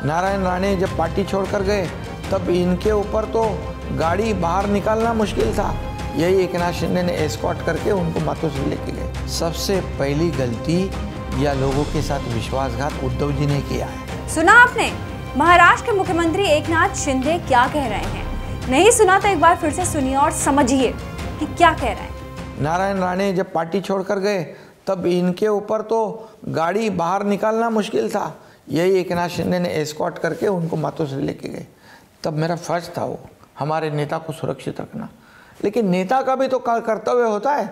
नारायण राणे जब पार्टी छोड़कर गए तब इनके ऊपर तो गाड़ी बाहर निकालना मुश्किल था। यही एकनाथ शिंदे ने एस्कॉर्ट करके उनको मातोश्री लेके गए। सबसे पहली गलती या लोगों के साथ विश्वासघात उद्धव जी ने किया है। सुना आपने महाराष्ट्र के मुख्यमंत्री एकनाथ शिंदे क्या कह रहे हैं? नहीं सुना तो एक बार फिर से सुनिए और समझिए कि क्या कह रहे हैं। नारायण राणे जब पार्टी छोड़कर गए तब इनके ऊपर तो गाड़ी बाहर निकालना मुश्किल था। यही एकनाथ शिंदे ने एस्कॉर्ट करके उनको मातोश्री लेके गए। तब मेरा फर्ज था वो हमारे नेता को सुरक्षित रखना। लेकिन नेता का भी तो कर्तव्य होता है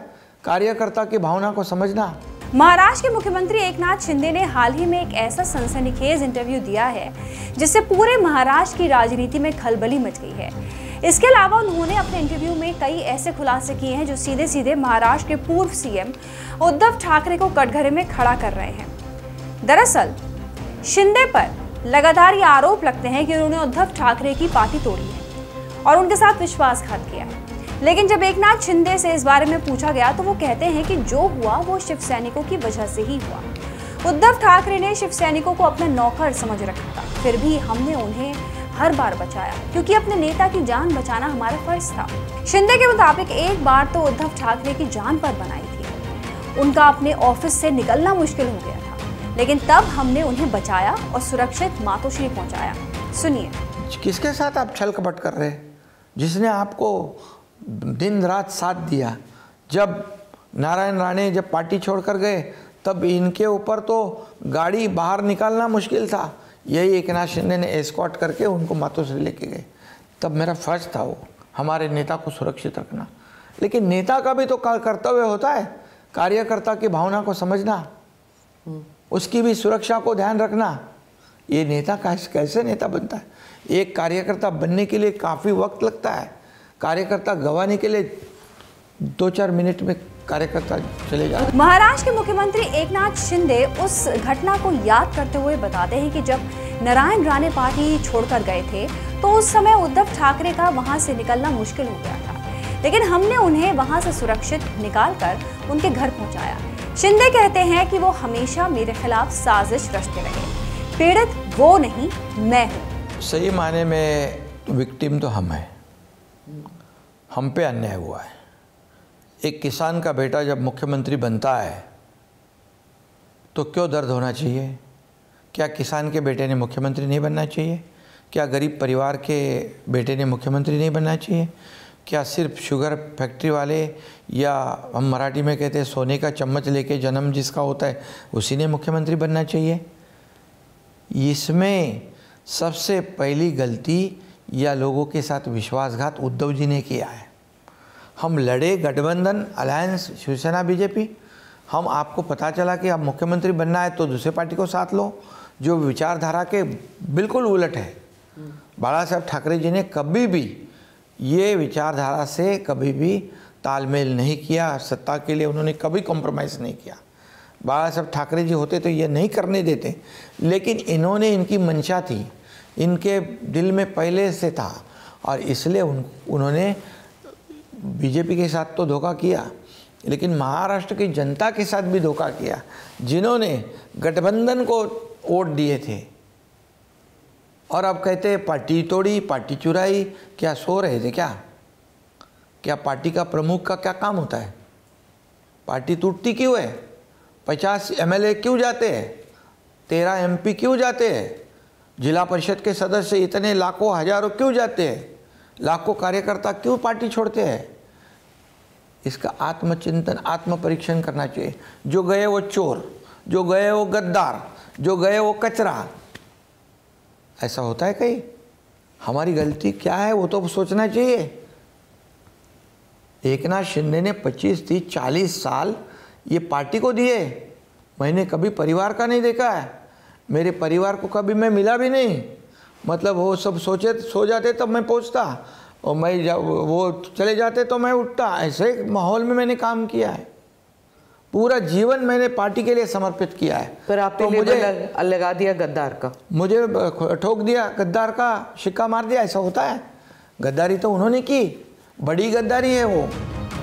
कार्यकर्ता की भावना को समझना। महाराष्ट्र के मुख्यमंत्री एकनाथ शिंदे ने हाल ही में एक ऐसा सनसनीखेज इंटरव्यू दिया है जिससे पूरे महाराष्ट्र की राजनीति में खलबली मच गई है। इसके अलावा उन्होंने अपने इंटरव्यू में कई ऐसे खुलासे किए हैं जो सीधे सीधे महाराष्ट्र के पूर्व सीएम उद्धव ठाकरे को कटघरे में खड़ा कर रहे हैं। दरअसल शिंदे पर लगातार ये आरोप लगते हैं कि उन्होंने उद्धव ठाकरे की पार्टी तोड़ी है और उनके साथ विश्वासघात किया है। लेकिन जब एकनाथ शिंदे से इस बारे में पूछा गया तो वो कहते हैं कि जो हुआ वो शिव सैनिकों की वजह से ही हुआ। उद्धव ठाकरे ने शिव सैनिकों को अपना नौकर समझ रखा था, फिर भी हमने उन्हें हर बार बचाया क्योंकि अपने नेता की जान बचाना हमारा फर्ज था। शिंदे के मुताबिक एक बार तो उद्धव ठाकरे की जान पर बनाई थी, उनका अपने ऑफिस से निकलना मुश्किल हो गया था, लेकिन तब हमने उन्हें बचाया और सुरक्षित मातोश्री पहुंचाया। सुनिए। किसके साथ आप छल कपट कर रहे हैं? जिसने आपको दिन रात साथ दिया। जब नारायण राणे जब पार्टी छोड़कर गए तब इनके ऊपर तो गाड़ी बाहर निकालना मुश्किल था। यही एकनाथ शिंदे ने एस्कॉर्ट करके उनको मातोश्री लेके गए। तब मेरा फर्ज था वो हमारे नेता को सुरक्षित रखना। लेकिन नेता का भी तो कर्तव्य होता है कार्यकर्ता की भावना को समझना, उसकी भी सुरक्षा को ध्यान रखना। ये नेता कैसे नेता बनता है? एक कार्यकर्ता बनने के लिए काफ़ी वक्त लगता है। कार्यकर्ता गंवाने के लिए 2-4 मिनट में कार्यकर्ता चले जाते। महाराष्ट्र के मुख्यमंत्री एकनाथ शिंदे उस घटना को याद करते हुए बताते हैं कि जब नारायण राणे पार्टी छोड़कर गए थे तो उस समय उद्धव ठाकरे का वहां से निकलना मुश्किल हो गया था, लेकिन हमने उन्हें वहां से सुरक्षित निकालकर उनके घर पहुंचाया। शिंदे कहते हैं कि वो हमेशा मेरे खिलाफ साजिश रचते रहे। पीड़ित वो नहीं, मैं हूँ। सही मायने में विक्टिम तो हम हैं। हम पे अन्याय हुआ है। एक किसान का बेटा जब मुख्यमंत्री बनता है तो क्यों दर्द होना चाहिए? क्या किसान के बेटे ने मुख्यमंत्री नहीं बनना चाहिए? क्या गरीब परिवार के बेटे ने मुख्यमंत्री नहीं बनना चाहिए? क्या सिर्फ शुगर फैक्ट्री वाले या हम मराठी में कहते हैं सोने का चम्मच लेके जन्म जिसका होता है उसी ने मुख्यमंत्री बनना चाहिए? इसमें सबसे पहली गलती या लोगों के साथ विश्वासघात उद्धव जी ने किया है। हम लड़े गठबंधन अलायंस शिवसेना बीजेपी। हम आपको पता चला कि अब मुख्यमंत्री बनना है तो दूसरे पार्टी को साथ लो जो विचारधारा के बिल्कुल उलट है। बाला साहब ठाकरे जी ने कभी भी ये विचारधारा से कभी भी तालमेल नहीं किया। सत्ता के लिए उन्होंने कभी कॉम्प्रोमाइज़ नहीं किया। बाला साहब ठाकरे जी होते तो ये नहीं करने देते, लेकिन इन्होंने इनकी मंशा थी, इनके दिल में पहले से था और इसलिए उन्होंने बीजेपी के साथ तो धोखा किया, लेकिन महाराष्ट्र की जनता के साथ भी धोखा किया जिन्होंने गठबंधन को वोट दिए थे। और अब कहते हैं पार्टी तोड़ी, पार्टी चुराई। क्या सो रहे थे क्या पार्टी का प्रमुख का क्या काम होता है? पार्टी टूटती क्यों है? 50 MLA क्यों जाते हैं? 13 MP क्यों जाते हैं? जिला परिषद के सदस्य इतने लाखों हजारों क्यों जाते हैं? लाखों कार्यकर्ता क्यों पार्टी छोड़ते हैं? इसका आत्मचिंतन आत्म परीक्षण करना चाहिए। जो गए वो चोर, जो गए वो गद्दार, जो गए वो कचरा। ऐसा होता है कहीं? हमारी गलती क्या है वो तो सोचना चाहिए। एकनाथ शिंदे ने 25, 30, 40 साल ये पार्टी को दिए। मैंने कभी परिवार का नहीं देखा है। मेरे परिवार को कभी मैं मिला भी नहीं। मतलब वो सब सो जाते तब मैं पहुंचता और वो चले जाते तो मैं उठता। ऐसे माहौल में मैंने काम किया है। पूरा जीवन मैंने पार्टी के लिए समर्पित किया है। पर आपने तो मुझे लगा दिया गद्दार का, मुझे ठोक दिया, गद्दार का शिक्का मार दिया। ऐसा होता है? गद्दारी तो उन्होंने की, बड़ी गद्दारी है वो।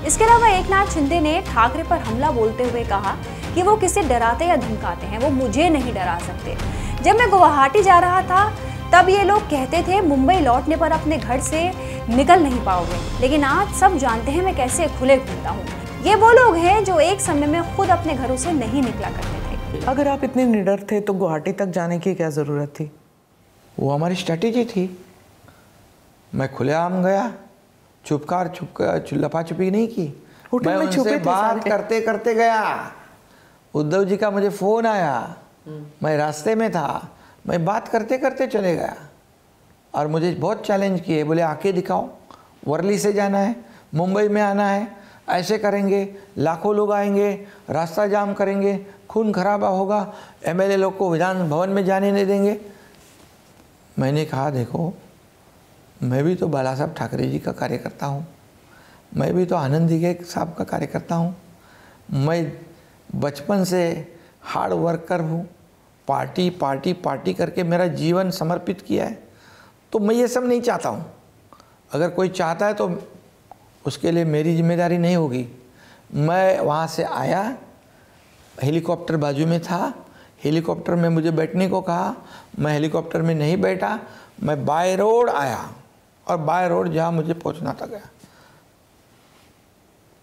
इसके अलावा एकनाथ शिंदे ने ठाकरे पर हमला बोलते हुए कहा कि वो किसे डराते या धमकाते हैं, वो मुझे नहीं डरा सकते। जब मैं गुवाहाटी जा रहा था तब ये लोग कहते थे मुंबई लौटने पर अपने घर से निकल नहीं पाओगे, लेकिन आज सब जानते हैं मैं कैसे खुले घूमता हूँ। ये वो लोग हैं जो एक समय में खुद अपने घरों से नहीं निकला करते थे। अगर आप इतने निडर थे तो गुवाहाटी तक जाने की क्या जरूरत थी? वो हमारी स्ट्रेटेजी थी। मैं खुलेआम गया, छुप लपा छुपी नहीं की। मैं उनसे बात करते करते गया। उद्धव जी का मुझे फोन आया, मैं रास्ते में था, मैं बात करते करते चले गया। और मुझे बहुत चैलेंज किए, बोले आके दिखाओ, वर्ली से जाना है, मुंबई में आना है, ऐसे करेंगे, लाखों लोग आएंगे, रास्ता जाम करेंगे, खून खराबा होगा, एमएलए लोग को विधान भवन में जाने नहीं देंगे। मैंने कहा देखो, मैं भी तो बाला साहब ठाकरे जी का कार्यकर्ता हूँ, मैं भी तो आनंद दिघे साहब का कार्यकर्ता हूँ, मैं बचपन से हार्ड वर्कर हूँ, पार्टी पार्टी पार्टी करके मेरा जीवन समर्पित किया है, तो मैं ये सब नहीं चाहता हूँ। अगर कोई चाहता है तो उसके लिए मेरी जिम्मेदारी नहीं होगी। मैं वहाँ से आया, हेलीकॉप्टर बाजू में था, हेलीकॉप्टर में मुझे बैठने को कहा, मैं हेलीकॉप्टर में नहीं बैठा, मैं बाय रोड आया और बाय रोड जहाँ मुझे पहुँचना था गया।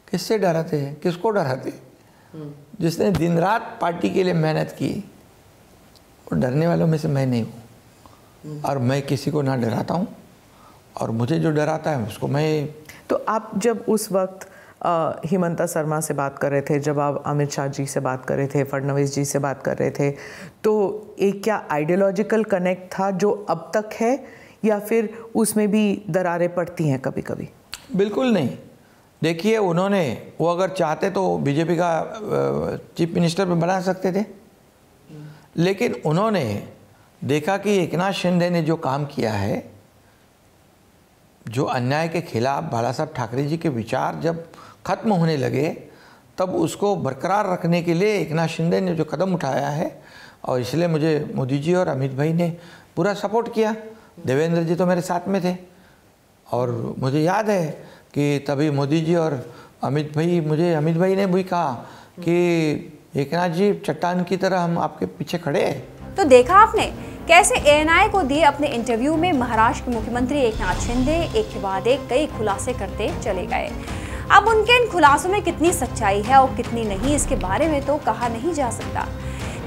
किससे डराते हैं, किसको डराते? जिसने दिन रात पार्टी के लिए मेहनत की, वो डरने वालों में से मैं नहीं हूँ। और मैं किसी को ना डराता हूँ, और मुझे जो डराता है उसको मैं। तो आप जब उस वक्त हिमंता शर्मा से बात कर रहे थे, जब आप अमित शाह जी से बात कर रहे थे, फडणवीस जी से बात कर रहे थे, तो एक क्या आइडियोलॉजिकल कनेक्ट था जो अब तक है, या फिर उसमें भी दरारें पड़ती हैं कभी कभी? बिल्कुल नहीं। देखिए, उन्होंने, वो अगर चाहते तो बीजेपी का चीफ मिनिस्टर भी बना सकते थे, लेकिन उन्होंने देखा कि एकनाथ शिंदे ने जो काम किया है, जो अन्याय के खिलाफ बाला साहब ठाकरे जी के विचार जब खत्म होने लगे, तब उसको बरकरार रखने के लिए एकनाथ शिंदे ने जो कदम उठाया है, और इसलिए मुझे मोदी जी और अमित भाई ने पूरा सपोर्ट किया। देवेंद्र जी तो मेरे साथ में थे, और मुझे याद है कि तभी मोदी जी और अमित भाई ने भी कहा कि एकनाथ जी, चट्टान की तरह हम आपके पीछे खड़े हैं। तो देखा आपने कैसे एएनआई को दिए अपने इंटरव्यू में महाराष्ट्र के मुख्यमंत्री एकनाथ शिंदे एक के बाद एक कई खुलासे करते चले गए। अब उनके इन खुलासों में कितनी सच्चाई है और कितनी नहीं, इसके बारे में तो कहा नहीं जा सकता,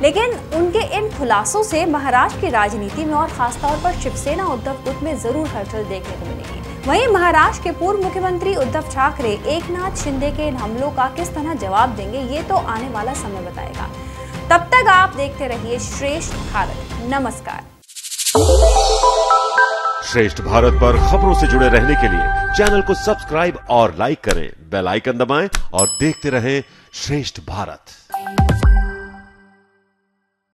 लेकिन उनके इन खुलासों से महाराष्ट्र की राजनीति में और खासतौर पर शिवसेना उद्धव गुट में जरूर हलचल देखने को मिलेगी। वहीं महाराष्ट्र के पूर्व मुख्यमंत्री उद्धव ठाकरे एकनाथ शिंदे के इन हमलों का किस तरह जवाब देंगे, ये तो आने वाला समय बताएगा। तब तक आप देखते रहिए श्रेष्ठ भारत। नमस्कार। श्रेष्ठ भारत पर खबरों से जुड़े रहने के लिए चैनल को सब्सक्राइब और लाइक करें, बेल आइकन दबाएं और देखते रहें श्रेष्ठ भारत।